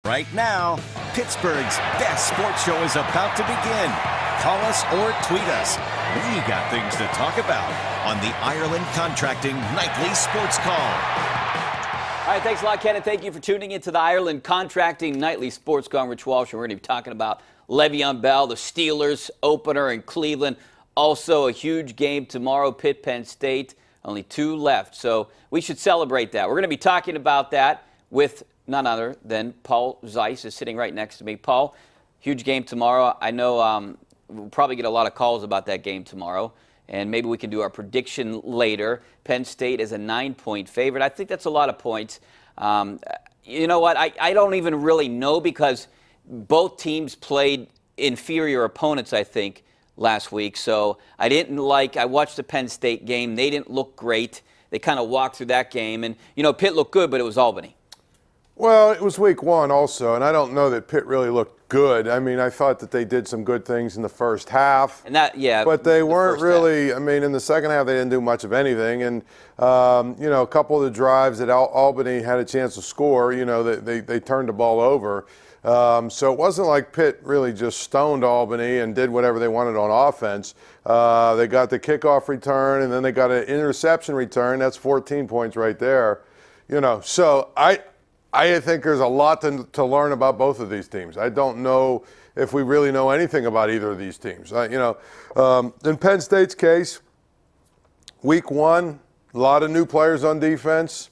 Right now, Pittsburgh's best sports show is about to begin. Call us or tweet us. We got things to talk about on the Ireland Contracting Nightly Sports Call. All right, thanks a lot, Ken, and thank you for tuning into the Ireland Contracting Nightly Sports Call. I'm Rich Walsh, and we're going to be talking about Le'Veon Bell, the Steelers opener in Cleveland. Also, a huge game tomorrow, Pitt-Penn State. Only 2 left, so we should celebrate that. We're going to be talking about that with none other than Paul Zeise, is sitting right next to me. Paul, huge game tomorrow. I know we'll probably get a lot of calls about that game tomorrow, and maybe we can do our prediction later. Penn State is a 9-point favorite. I think that's a lot of points. You know what? I don't even really know, because both teams played inferior opponents, I think, last week. So I watched the Penn State game. They didn't look great. They kind of walked through that game. And, you know, Pitt looked good, but it was Albany. Well, it was week 1 also, and I don't know that Pitt really looked good. I mean, I thought that they did some good things in the first half. And that, yeah. But they weren't really, I mean, in the second half they didn't do much of anything. And, you know, a couple of the drives that Albany had a chance to score, you know, they turned the ball over. So it wasn't like Pitt really just stoned Albany and did whatever they wanted on offense. They got the kickoff return, and then they got an interception return. That's 14 points right there. You know, so I think there's a lot to learn about both of these teams. I don't know if we really know anything about either of these teams. You know, in Penn State's case, week 1, a lot of new players on defense.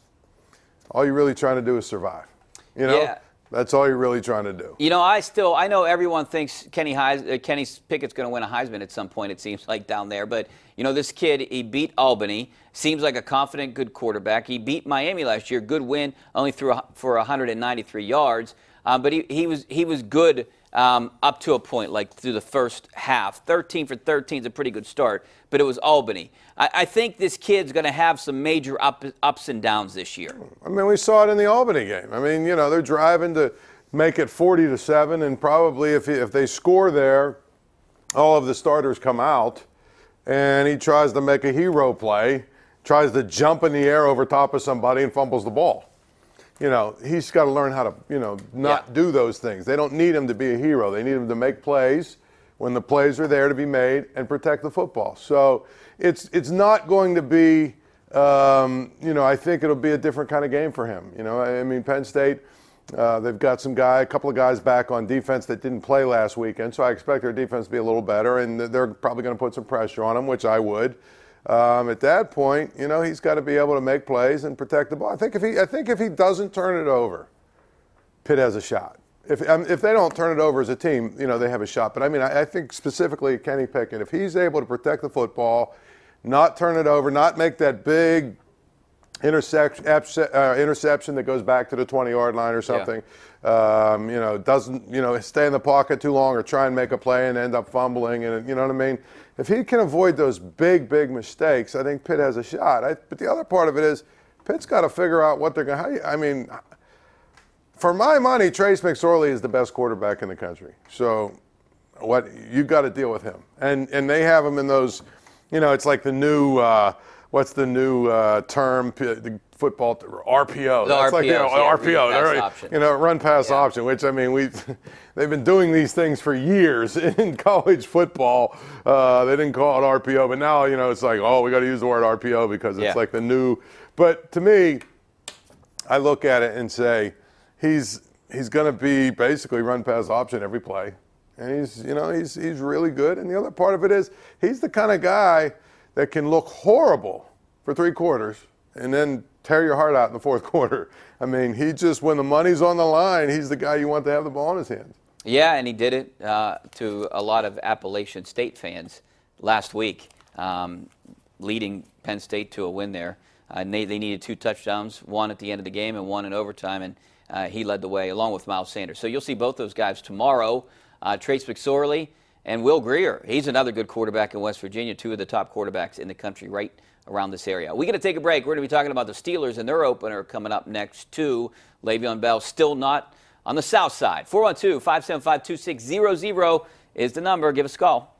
All you're really trying to do is survive. You know? Yeah. That's all you're really trying to do. You know, I know everyone thinks Kenny Pickett's going to win a Heisman at some point, it seems like, down there. But, you know, this kid, he beat Albany. Seems like a confident, good quarterback. He beat Miami last year. Good win, only for 193 yards. But he was good up to a point, like through the first half. 13 for 13 is a pretty good start, but it was Albany. I think this kid's going to have some major ups and downs this year. I mean, we saw it in the Albany game. I mean, you know, they're driving to make it 40-7, and probably if they score there, all of the starters come out, and he tries to make a hero play, tries to jump in the air over top of somebody and fumbles the ball. You know, he's got to learn how to, you know, not do those things. They don't need him to be a hero. They need him to make plays when the plays are there to be made and protect the football. So it's not going to be, you know, I think it'll be a different kind of game for him. You know, I mean, Penn State, they've got a couple of guys back on defense that didn't play last weekend, so I expect their defense to be a little better, and they're probably going to put some pressure on him, which I would. At that point, you know, he's got to be able to make plays and protect the ball. I think if he doesn't turn it over, Pitt has a shot. If they don't turn it over as a team, you know, they have a shot. But I mean, I think specifically Kenny Pickett, if he's able to protect the football, not turn it over, not make that big interception that goes back to the 20-yard line or something. Yeah. You know, doesn't, you know, stay in the pocket too long or try and make a play and end up fumbling. And you know what I mean? If he can avoid those big mistakes, I think Pitt has a shot. But the other part of it is Pitt's got to figure out what they're going to. I mean, for my money, Trace McSorley is the best quarterback in the country. So what you got to deal with him. And they have him in those, you know, it's like the new what's the new term, the football RPO. That's like, you know, RPO, option. You know, run pass option, which I mean they've been doing these things for years in college football. They didn't call it RPO, but now, you know, it's like, oh, we got to use the word RPO because it's like the new. But to me, I look at it and say he's going to be basically run pass option every play. And he's really good. And the other part of it is he's the kind of guy that can look horrible for 3 quarters and then tear your heart out in the 4th quarter. I mean, when the money's on the line, he's the guy you want to have the ball in his hands. Yeah, and he did it to a lot of Appalachian State fans last week, leading Penn State to a win there. They needed 2 touchdowns, 1 at the end of the game and 1 in overtime, and he led the way along with Miles Sanders. So you'll see both those guys tomorrow. Trace McSorley and Will Grier. He's another good quarterback in West Virginia, 2 of the top quarterbacks in the country right around this area. We're going to take a break. We're going to be talking about the Steelers and their opener coming up next, too. Le'Veon Bell still not on the south side. 412-575-2600 is the number. Give us a call.